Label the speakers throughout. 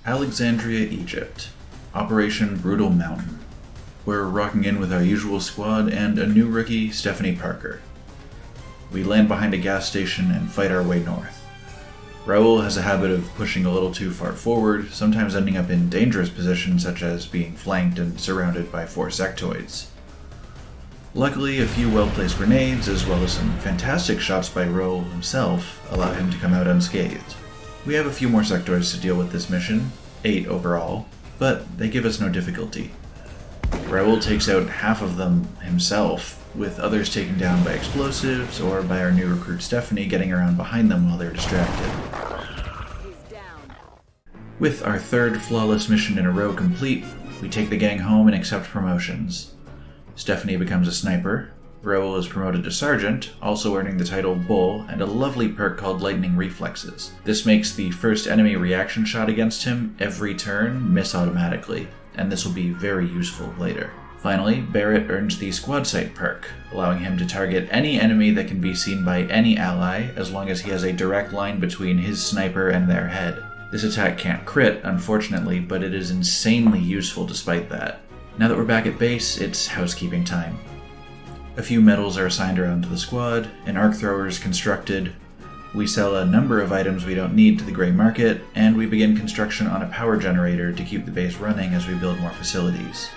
Speaker 1: Alexandria, Egypt. Operation Brutal Mountain. We're rocking in with our usual squad and a new rookie, Stephanie Parker. We land behind a gas station and fight our way north. Raoul has a habit of pushing a little too far forward, sometimes ending up in dangerous positions such as being flanked and surrounded by 4 sectoids. Luckily, a few well-placed grenades, as well as some fantastic shots by Raoul himself, allow him to come out unscathed. We have a few more sectoids to deal with this mission, 8 overall, but they give us no difficulty. Raoul takes out half of them himself, with others taken down by explosives or by our new recruit Stephanie getting around behind them while they're distracted. With our 3rd flawless mission in a row complete, we take the gang home and accept promotions. Stephanie becomes a sniper, Raoul is promoted to sergeant, also earning the title Bull and a lovely perk called Lightning Reflexes. This makes the first enemy reaction shot against him every turn miss automatically, and this will be very useful later. Finally, Barrett earns the Squad Sight perk, allowing him to target any enemy that can be seen by any ally as long as he has a direct line between his sniper and their head. This attack can't crit, unfortunately, but it is insanely useful despite that. Now that we're back at base, it's housekeeping time. A few medals are assigned around to the squad, an arc thrower is constructed, we sell a number of items we don't need to the grey market, and we begin construction on a power generator to keep the base running as we build more facilities.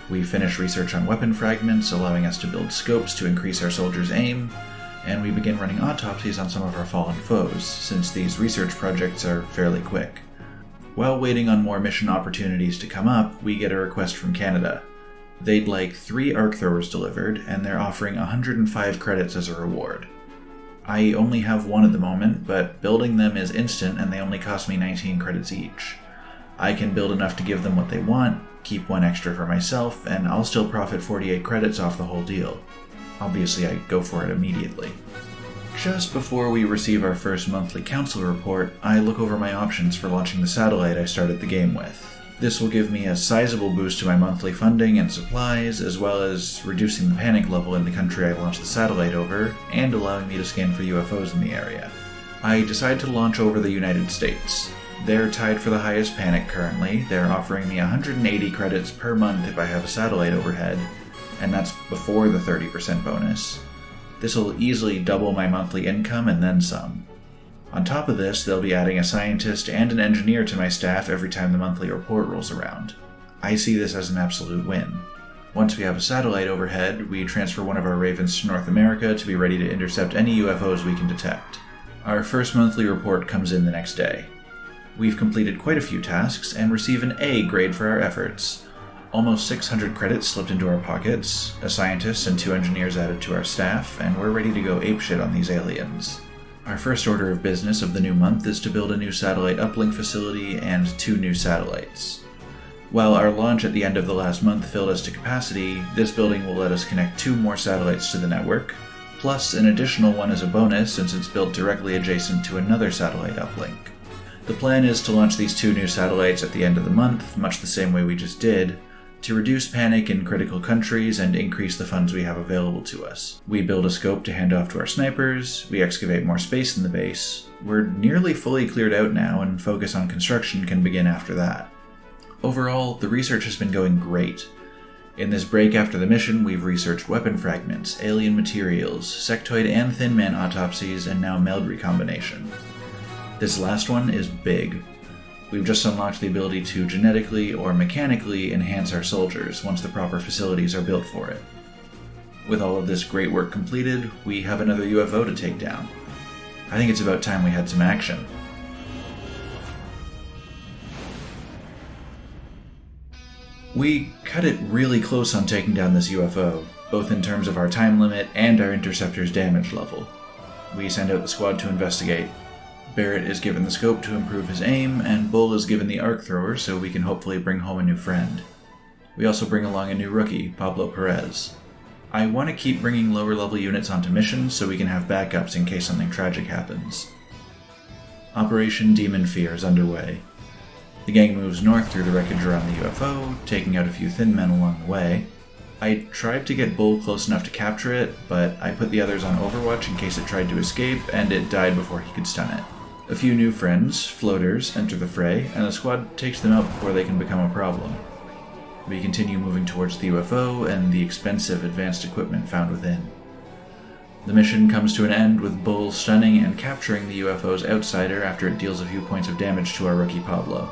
Speaker 1: We finish research on weapon fragments, allowing us to build scopes to increase our soldiers' aim, and we begin running autopsies on some of our fallen foes, since these research projects are fairly quick. While waiting on more mission opportunities to come up, we get a request from Canada. They'd like 3 arc throwers delivered, and they're offering 105 credits as a reward. I only have 1 at the moment, but building them is instant and they only cost me 19 credits each. I can build enough to give them what they want, keep 1 extra for myself, and I'll still profit 48 credits off the whole deal. Obviously, I go for it immediately. Just before we receive our first monthly council report, I look over my options for launching the satellite I started the game with. This will give me a sizable boost to my monthly funding and supplies, as well as reducing the panic level in the country I launched the satellite over, and allowing me to scan for UFOs in the area. I decide to launch over the United States. They're tied for the highest panic currently. They're offering me 180 credits per month if I have a satellite overhead, and that's before the 30% bonus. This will easily double my monthly income and then some. On top of this, they'll be adding a scientist and an engineer to my staff every time the monthly report rolls around. I see this as an absolute win. Once we have a satellite overhead, we transfer one of our Ravens to North America to be ready to intercept any UFOs we can detect. Our first monthly report comes in the next day. We've completed quite a few tasks and receive an A grade for our efforts. Almost 600 credits slipped into our pockets, a scientist and 2 engineers added to our staff, and we're ready to go apeshit on these aliens. Our first order of business of the new month is to build a new satellite uplink facility and 2 new satellites. While our launch at the end of the last month filled us to capacity, this building will let us connect 2 more satellites to the network, plus an additional one as a bonus since it's built directly adjacent to another satellite uplink. The plan is to launch these 2 new satellites at the end of the month, much the same way we just did, to reduce panic in critical countries and increase the funds we have available to us. We build a scope to hand off to our snipers, we excavate more space in the base, we're nearly fully cleared out now and focus on construction can begin after that. Overall, the research has been going great. In this break after the mission, we've researched weapon fragments, alien materials, sectoid and thin man autopsies, and now meld recombination. This last one is big. We've just unlocked the ability to genetically or mechanically enhance our soldiers once the proper facilities are built for it. With all of this great work completed, we have another UFO to take down. I think it's about time we had some action. We cut it really close on taking down this UFO, both in terms of our time limit and our interceptor's damage level. We send out the squad to investigate. Barrett is given the scope to improve his aim, and Bull is given the arc thrower so we can hopefully bring home a new friend. We also bring along a new rookie, Pablo Perez. I want to keep bringing lower level units onto missions so we can have backups in case something tragic happens. Operation Demon Fear is underway. The gang moves north through the wreckage around the UFO, taking out a few thin men along the way. I tried to get Bull close enough to capture it, but I put the others on Overwatch in case it tried to escape, and it died before he could stun it. A few new friends, floaters, enter the fray, and the squad takes them out before they can become a problem. We continue moving towards the UFO and the expensive advanced equipment found within. The mission comes to an end with Bull stunning and capturing the UFO's outsider after it deals a few points of damage to our rookie Pablo.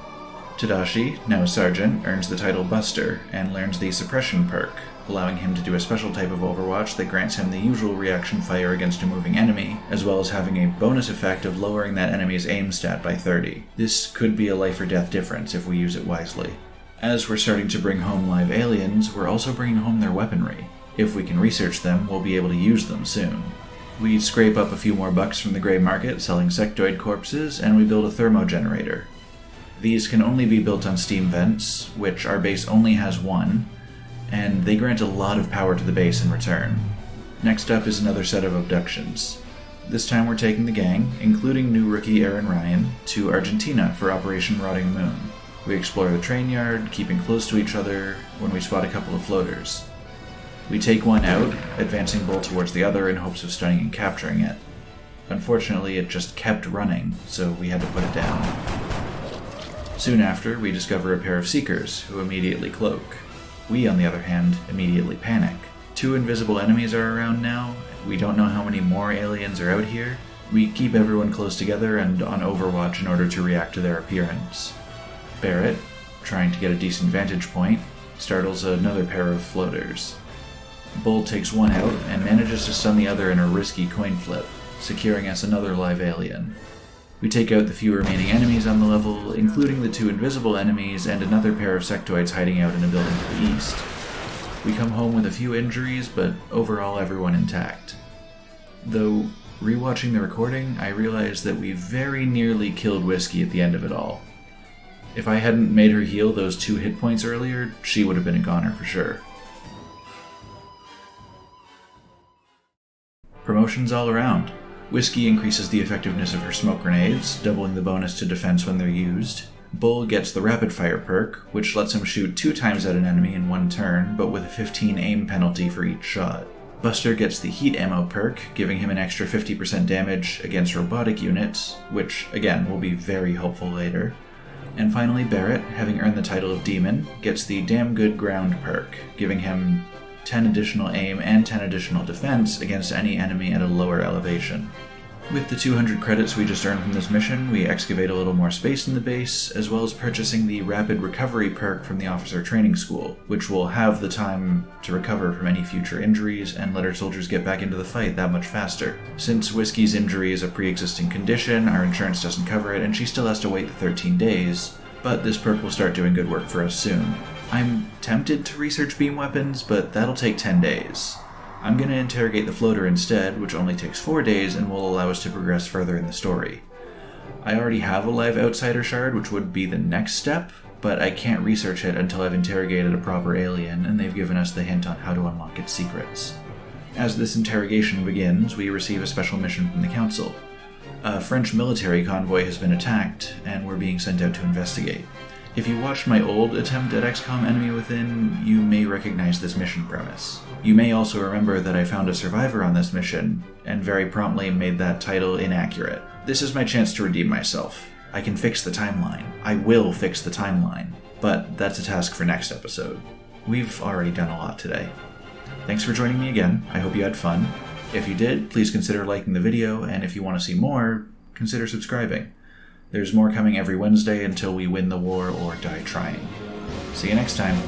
Speaker 1: Tadashi, now a sergeant, earns the title Buster and learns the suppression perk, allowing him to do a special type of Overwatch that grants him the usual reaction fire against a moving enemy, as well as having a bonus effect of lowering that enemy's aim stat by 30. This could be a life or death difference if we use it wisely. As we're starting to bring home live aliens, we're also bringing home their weaponry. If we can research them, we'll be able to use them soon. We scrape up a few more bucks from the grey market selling sectoid corpses, and we build a thermo generator. These can only be built on steam vents, which our base only has one, and they grant a lot of power to the base in return. Next up is another set of abductions. This time we're taking the gang, including new rookie Aaron Ryan, to Argentina for Operation Rotting Moon. We explore the train yard, keeping close to each other when we spot a couple of floaters. We take one out, advancing Bull towards the other in hopes of stunning and capturing it. Unfortunately, it just kept running, so we had to put it down. Soon after, we discover a pair of Seekers, who immediately cloak. We, on the other hand, immediately panic. 2 invisible enemies are around now, we don't know how many more aliens are out here. We keep everyone close together and on Overwatch in order to react to their appearance. Barrett, trying to get a decent vantage point, startles another pair of floaters. Bull takes one out and manages to stun the other in a risky coin flip, securing us another live alien. We take out the few remaining enemies on the level, including the 2 invisible enemies and another pair of sectoids hiding out in a building to the east. We come home with a few injuries, but overall everyone intact. Though, rewatching the recording, I realized that we very nearly killed Whiskey at the end of it all. If I hadn't made her heal those 2 hit points earlier, she would have been a goner for sure. Promotions all around. Whiskey increases the effectiveness of her smoke grenades, doubling the bonus to defense when they're used. Bull gets the rapid fire perk, which lets him shoot 2 times at an enemy in one turn, but with a 15 aim penalty for each shot. Buster gets the heat ammo perk, giving him an extra 50% damage against robotic units, which, again, will be very helpful later. And finally, Barrett, having earned the title of Demon, gets the Damn Good Ground perk, giving him 10 additional aim and 10 additional defense against any enemy at a lower elevation. With the 200 credits we just earned from this mission, we excavate a little more space in the base, as well as purchasing the Rapid Recovery perk from the Officer Training School, which will have the time to recover from any future injuries and let our soldiers get back into the fight that much faster. Since Whiskey's injury is a pre-existing condition, our insurance doesn't cover it, and she still has to wait the 13 days, but this perk will start doing good work for us soon. I'm tempted to research beam weapons, but that'll take 10 days. I'm going to interrogate the floater instead, which only takes 4 days and will allow us to progress further in the story. I already have a live outsider shard, which would be the next step, but I can't research it until I've interrogated a proper alien and they've given us the hint on how to unlock its secrets. As this interrogation begins, we receive a special mission from the Council. A French military convoy has been attacked, and we're being sent out to investigate. If you watched my old attempt at XCOM Enemy Within, you may recognize this mission premise. You may also remember that I found a survivor on this mission, and very promptly made that title inaccurate. This is my chance to redeem myself. I can fix the timeline. I will fix the timeline. But that's a task for next episode. We've already done a lot today. Thanks for joining me again. I hope you had fun. If you did, please consider liking the video, and if you want to see more, consider subscribing. There's more coming every Wednesday until we win the war or die trying. See you next time.